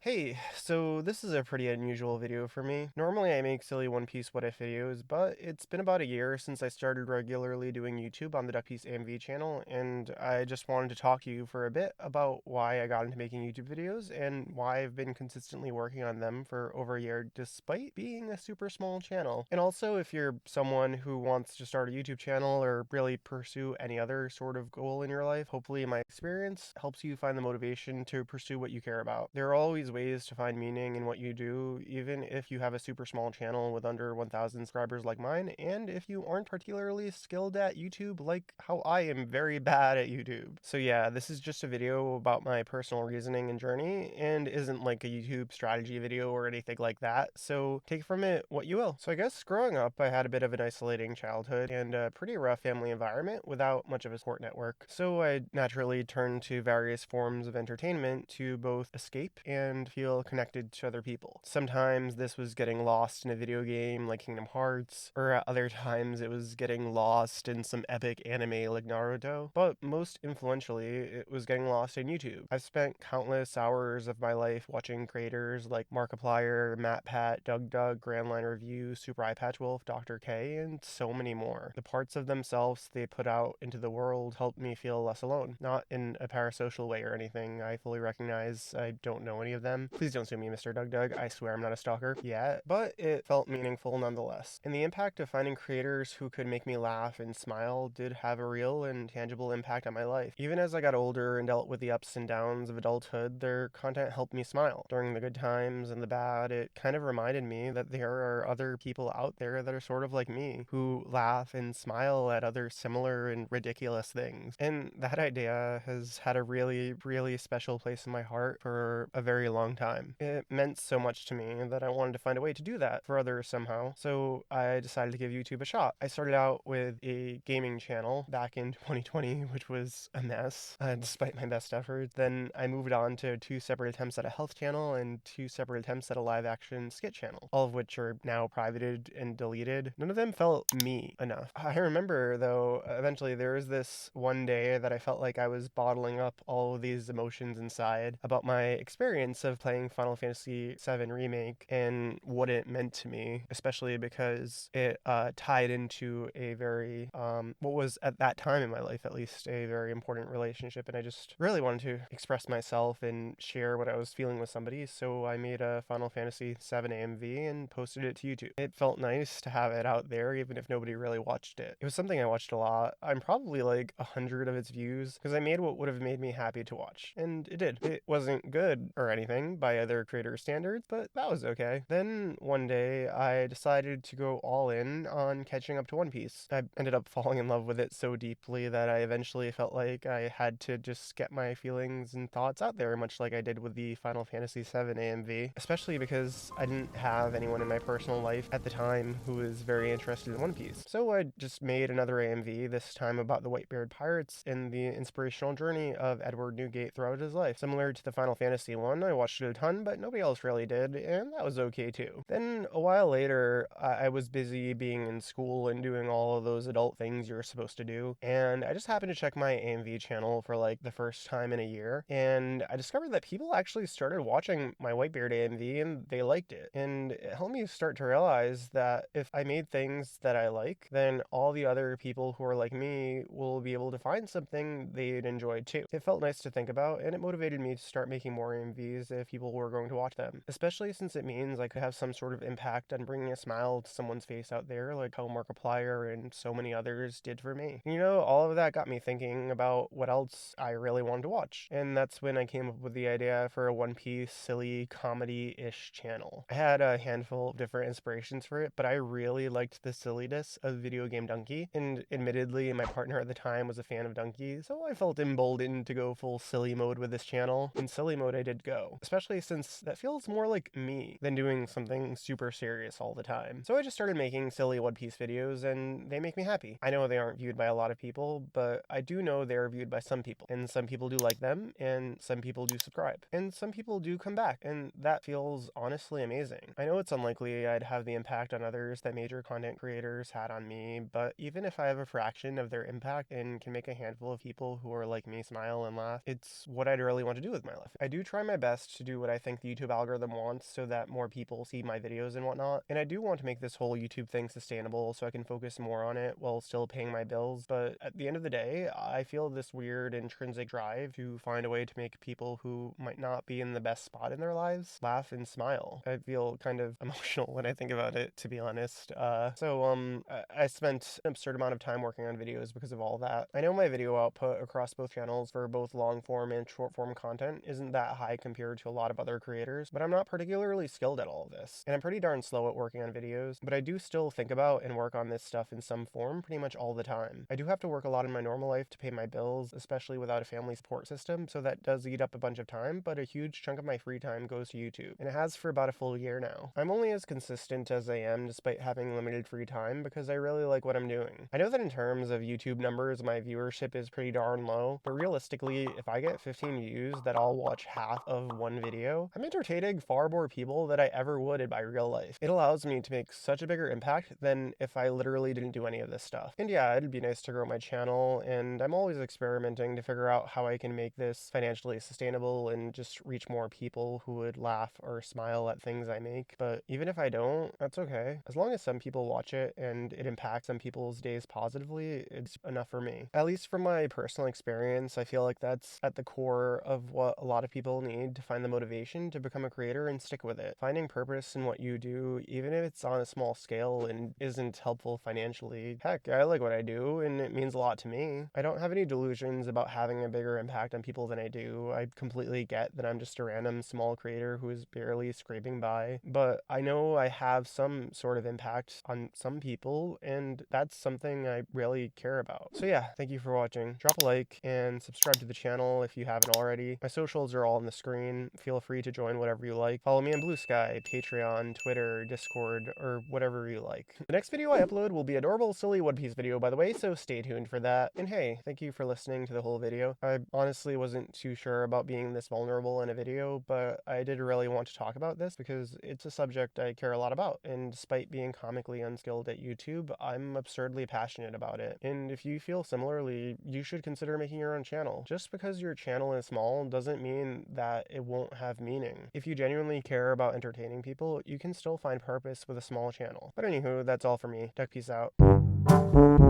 Hey, so this is a pretty unusual video for me. Normally I make silly One Piece what if videos, but it's been about a year since I started regularly doing YouTube on the DuckPieceAMV channel, and I just wanted to talk to you for a bit about why I got into making YouTube videos and why I've been consistently working on them for over a year despite being a super small channel. And also, if you're someone who wants to start a YouTube channel or really pursue any other sort of goal in your life, hopefully my experience helps you find the motivation to pursue what you care about. There are always ways to find meaning in what you do, even if you have a super small channel with under 1,000 subscribers like mine, and if you aren't particularly skilled at YouTube like how I am very bad at YouTube. So yeah, this is just a video about my personal reasoning and journey, and isn't like a YouTube strategy video or anything like that, so take from it what you will. So I guess growing up, I had a bit of an isolating childhood and a pretty rough family environment without much of a support network. So I naturally turned to various forms of entertainment to both escape and feel connected to other people. Sometimes this was getting lost in a video game like Kingdom Hearts, or at other times it was getting lost in some epic anime like Naruto, but most influentially, it was getting lost in YouTube. I've spent countless hours of my life watching creators like Markiplier, MatPat, DougDoug, Grandline Review, Super Eye Patch Wolf, Dr. K, and so many more. The parts of themselves they put out into the world helped me feel less alone. Not in a parasocial way or anything. I fully recognize I don't know any of them. Please don't sue me, Mr. DougDoug. I swear I'm not a stalker yet. But it felt meaningful nonetheless. And the impact of finding creators who could make me laugh and smile did have a real and tangible impact on my life. Even as I got older and dealt with the ups and downs of adulthood, their content helped me smile. During the good times and the bad, it kind of reminded me that there are other people out there that are sort of like me, who laugh and smile at other similar and ridiculous things. And that idea has had a really, really special place in my heart for a very long time. It meant so much to me that I wanted to find a way to do that for others somehow. So I decided to give YouTube a shot. I started out with a gaming channel back in 2020, which was a mess, despite my best efforts. Then I moved on to two separate attempts at a health channel and two separate attempts at a live action skit channel, all of which are now privated and deleted. None of them felt me enough. I remember though, eventually there was this one day that I felt like I was bottling up all of these emotions inside about my experience of playing Final Fantasy VII Remake and what it meant to me, especially because it tied into a very, what was at that time in my life at least, a very important relationship, and I just really wanted to express myself and share what I was feeling with somebody, so I made a Final Fantasy VII AMV and posted it to YouTube. It felt nice to have it out there, even if nobody really watched it. It was something I watched a lot. I'm probably like 100 of its views, because I made what would have made me happy to watch, and it did. It wasn't good or anything by other creator standards, but that was okay. Then one day, I decided to go all in on catching up to One Piece. I ended up falling in love with it so deeply that I eventually felt like I had to just get my feelings and thoughts out there, much like I did with the Final Fantasy VII AMV, especially because I didn't have anyone in my personal life at the time who was very interested in One Piece. So I just made another AMV, this time about the Whitebeard Pirates and the inspirational journey of Edward Newgate throughout his life. Similar to the Final Fantasy one, I watched it a ton, but nobody else really did, and that was okay too. Then a while later, I was busy being in school and doing all of those adult things you're supposed to do, and I just happened to check my AMV channel for like the first time in a year, and I discovered that people actually started watching my Whitebeard AMV and they liked it. And it helped me start to realize that if I made things that I like, then all the other people who are like me will be able to find something they'd enjoy too. It felt nice to think about, and it motivated me to start making more AMVs if people were going to watch them, especially since it means I could have some sort of impact on bringing a smile to someone's face out there, like how Markiplier and so many others did for me. You know, all of that got me thinking about what else I really wanted to watch, and that's when I came up with the idea for a One Piece silly comedy-ish channel. I had a handful of different inspirations for it, but I really liked the silliness of Video Game Donkey, and admittedly my partner at the time was a fan of Donkey, so I felt emboldened to go full silly mode with this channel. In silly mode I did go, especially since that feels more like me than doing something super serious all the time. So I just started making silly One Piece videos, and they make me happy. I know they aren't viewed by a lot of people, but I do know they're viewed by some people, and some people do like them, and some people do subscribe, and some people do come back, and that feels honestly amazing. I know it's unlikely I'd have the impact on others that major content creators had on me, but even if I have a fraction of their impact and can make a handful of people who are like me smile and laugh, it's what I'd really want to do with my life. I do try my best to do what I think the YouTube algorithm wants so that more people see my videos and whatnot. And I do want to make this whole YouTube thing sustainable so I can focus more on it while still paying my bills. But at the end of the day, I feel this weird intrinsic drive to find a way to make people who might not be in the best spot in their lives laugh and smile. I feel kind of emotional when I think about it, to be honest. I spent an absurd amount of time working on videos because of all that. I know my video output across both channels for both long form and short form content isn't that high compared to a lot of other creators, but I'm not particularly skilled at all of this. And I'm pretty darn slow at working on videos, but I do still think about and work on this stuff in some form pretty much all the time. I do have to work a lot in my normal life to pay my bills, especially without a family support system, so that does eat up a bunch of time, but a huge chunk of my free time goes to YouTube, and it has for about a full year now. I'm only as consistent as I am despite having limited free time because I really like what I'm doing. I know that in terms of YouTube numbers, my viewership is pretty darn low, but realistically, if I get 15 views that I'll watch half of one video, I'm entertaining far more people than I ever would in my real life. It allows me to make such a bigger impact than if I literally didn't do any of this stuff. And yeah, it'd be nice to grow my channel, and I'm always experimenting to figure out how I can make this financially sustainable and just reach more people who would laugh or smile at things I make. But even if I don't, that's okay. As long as some people watch it and it impacts some people's days positively, it's enough for me. At least from my personal experience, I feel like that's at the core of what a lot of people need to find the motivation to become a creator and stick with it. Finding purpose in what you do, even if it's on a small scale and isn't helpful financially. Heck, I like what I do and it means a lot to me. I don't have any delusions about having a bigger impact on people than I do. I completely get that I'm just a random small creator who is barely scraping by, but I know I have some sort of impact on some people, and that's something I really care about. So yeah, thank you for watching. Drop a like and subscribe to the channel if you haven't already. My socials are all on the screen. Feel free to join whatever you like. Follow me on Blue Sky, Patreon, Twitter, Discord, or whatever you like. The next video I upload will be an adorable, silly One Piece video, by the way, so stay tuned for that. And hey, thank you for listening to the whole video. I honestly wasn't too sure about being this vulnerable in a video, but I did really want to talk about this because it's a subject I care a lot about, and despite being comically unskilled at YouTube, I'm absurdly passionate about it. And if you feel similarly, you should consider making your own channel. Just because your channel is small doesn't mean that it won't have meaning. If you genuinely care about entertaining people, you can still find purpose with a small channel. But anywho, that's all for me. DuckPiece out.